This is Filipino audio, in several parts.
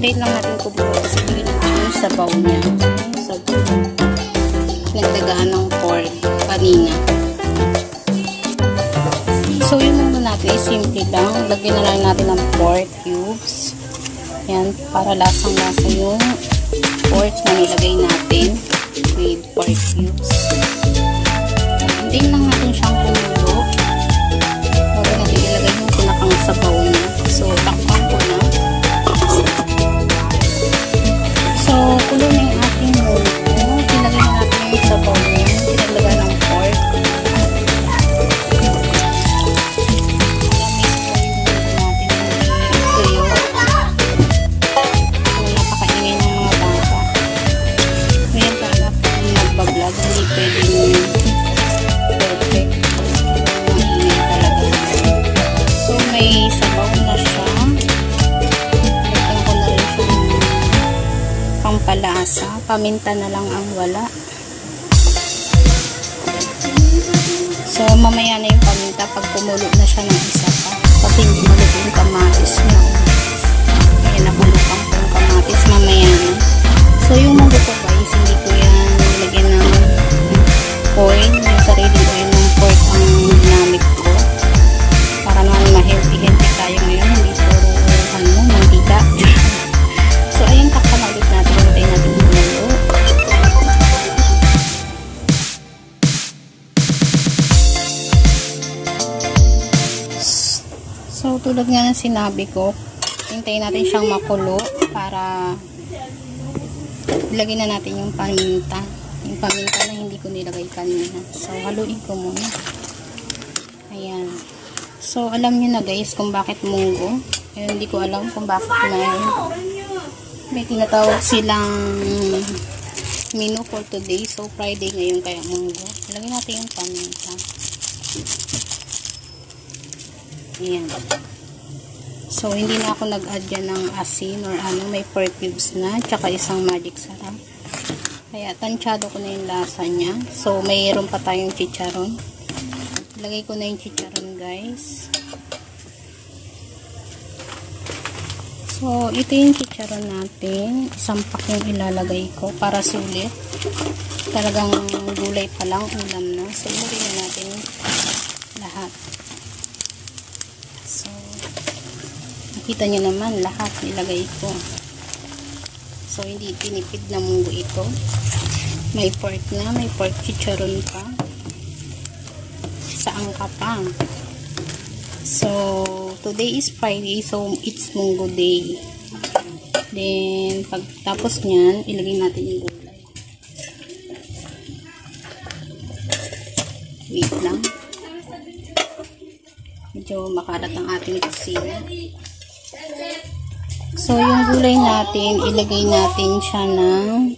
Hintayin lang natin kumulo kasi hindi yung sabaw niya. Sabaw. Nagdagaan ng pork kanina. So, yung muna natin ay simple lang. Lagyan na lang natin ng pork cubes. Yan, para lasang-lasa yung pork na nilagay natin with pork cubes. Hintayin lang natin siyang kumulo. Bago natin ilagay yung pinakang sabaw niya. So, takpan ko na. So, kulo na yung ating mulo. Pinagay natin yung sabaw niya. Pinaglaga ng pork. Hindi pwedeng perfect. Maingay talaga. So, may sabaw na siya. Lagyan ko na rin siya ng pampalasa. Paminta na lang ang wala. So, mamaya na yung paminta pag kumulo na siya ng isa pa. Kasi hindi maluto yung kamatis niya. Kaya nakulupan ko yung kamatis mamaya na. So, yung munggo ko guys, hindi ko yan nilagyan ng oil. Yung sarili oil ng pork ang ginamit ko. Para naman ma-healthy tayo ngayon. Hindi puro mantika. So, ayun, takpan na ulit natin. Hintayin natin kumulo. So, tulad nga ng sinabi ko, hintayin natin siyang makulo para ilagay na natin yung paminta. Yung paminta na hindi ko nilagay kanina. So, haluin ko muna. Ayan. So, alam nyo na guys kung bakit munggo. Ayun, hindi ko alam kung bakit may tinatawag silang menu for today. So, Friday ngayon kaya munggo. Ilagay natin yung paminta. Ayan. So, hindi na ako nag-add yan ng asin or ano. May pork cubes na. Tsaka isang magic sarap. Kaya, tansyado ko na yung lasa niya. So, mayroon pa tayong chicharon. Ilagay ko na yung chicharon, guys. So, ito yung chicharon natin. Isang pack yung ilalagay ko para sulit. Talagang gulay pa lang, ulam na. So, ilagay na natin lahat. So, nakita nyo naman, lahat nilagay ko. So, hindi tinipid na munggo ito. May pork na, may pork chicharon pa. Saan ka pa? So, today is Friday, so it's munggo day. Then, pagtapos nyan, ilagay natin yung gulay. Wait lang. Medyo makalat ang ating kusina. So, yung gulay natin, ilagay natin siya ng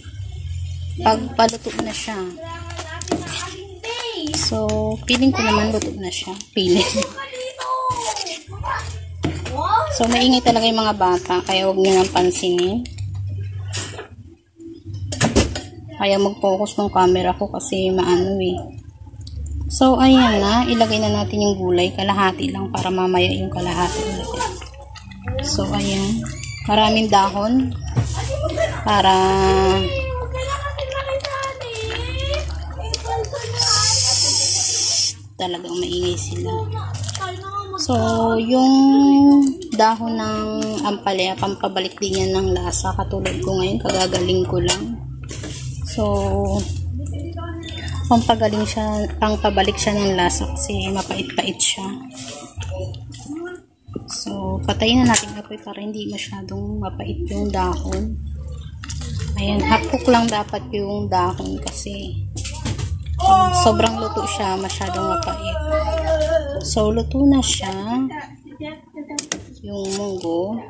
pagpaluto na siya. So, feeling ko naman luto na siya. Feeling. So, maingay talaga yung mga bata, kaya huwag nyo nang pansinin. Kaya mag-focus ng camera ko kasi maano eh. So, ayan na. Ilagay na natin yung gulay. Kalahati lang para mamaya yung kalahati ulit. So, ayan. Maraming dahon para talagang maingay sila. So, yung dahon ng ampalaya, pampabalik din yan ng lasa. Katulad ko ngayon, kagagaling ko lang. So, pampabalik siya ng lasa kasi mapait-pait siya. So, patayin na natin apoy para hindi masyadong mapait yung dahon. Ayan, half cook lang dapat yung dahon kasi sobrang luto siya, masyadong mapait. So, luto na siya yung munggo.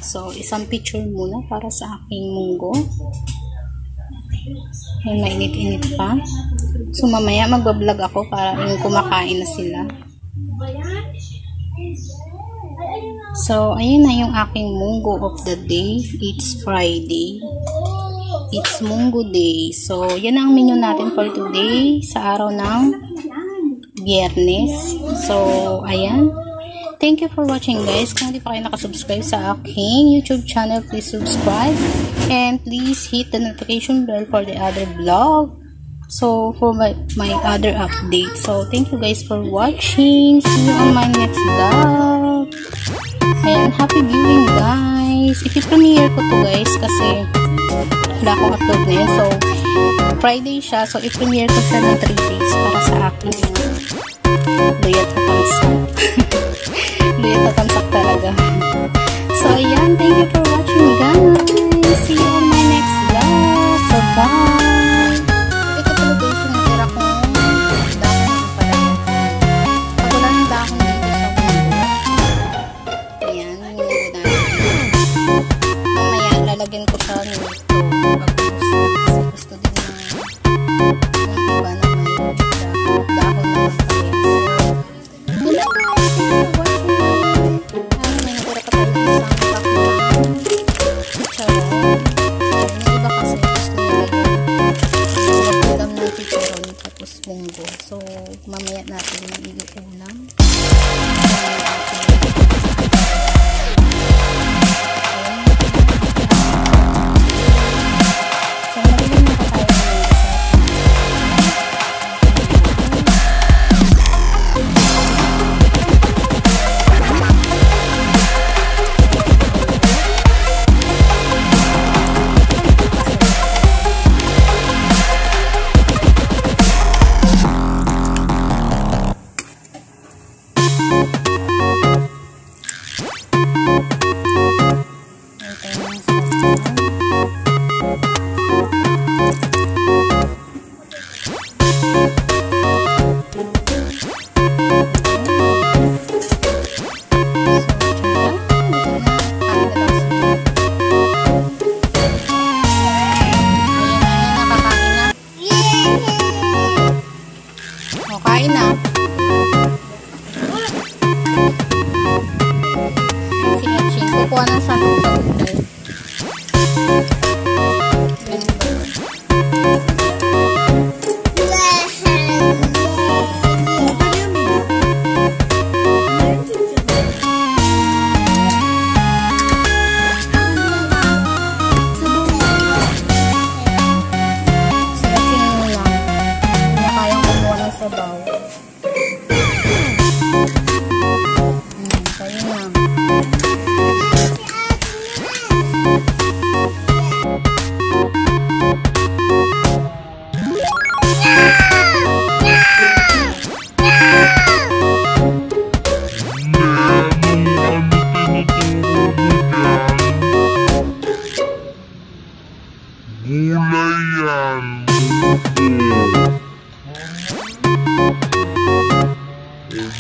So, isang picture muna para sa aking munggo. Ayan, mainit-init pa. So, mamaya magbablog ako para yung kumakain na sila. So, ayun na yung aking munggo of the day. It's Friday. It's Munggo Day. So, yan ang menu natin for today sa araw ng Biyernes. So, ayan. Thank you for watching guys. Kung hindi pa kayo nakasubscribe sa aking YouTube channel, please subscribe. And please hit the notification bell for the other vlog. So, for my other update. So, thank you guys for watching. See you on my next vlog. And happy viewing guys. I-premiere ko to guys kasi wala akong upload na yun. So, Friday siya. So, i-premiere ko siya ng 3 days para sa akin. Luyat na tamsak. Luyat na tamsak talaga. So, ayan. Thank you for watching guys. See you on my next vlog. So, bye. Ito pala guys yung natira kong dahon pala yun. Pag wala ng dahon dito sa mundo. Ayan. Yung mundo natin. Mamaya, lalagyan ko siya nito. Kasi gusto din ng iba na may dahon naman pala yan. So, yun lang guys. Thank you for watching. May natira pa tayo ng isang pack na chicharon. Yung iba kasi gusto nila yung ulam ng chicharon tapos munggo. So, mamaya natin yung iuulam. Kain na. Si Eching, kukuha ng sandok sa gulay.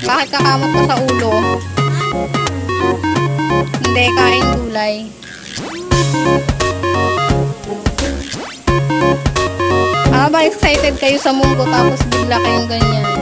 Bakit kakamot mo sa ulo? Hindi, kain gulay. Ba excited kayo sa munggo tapos bigla kayong ganyan.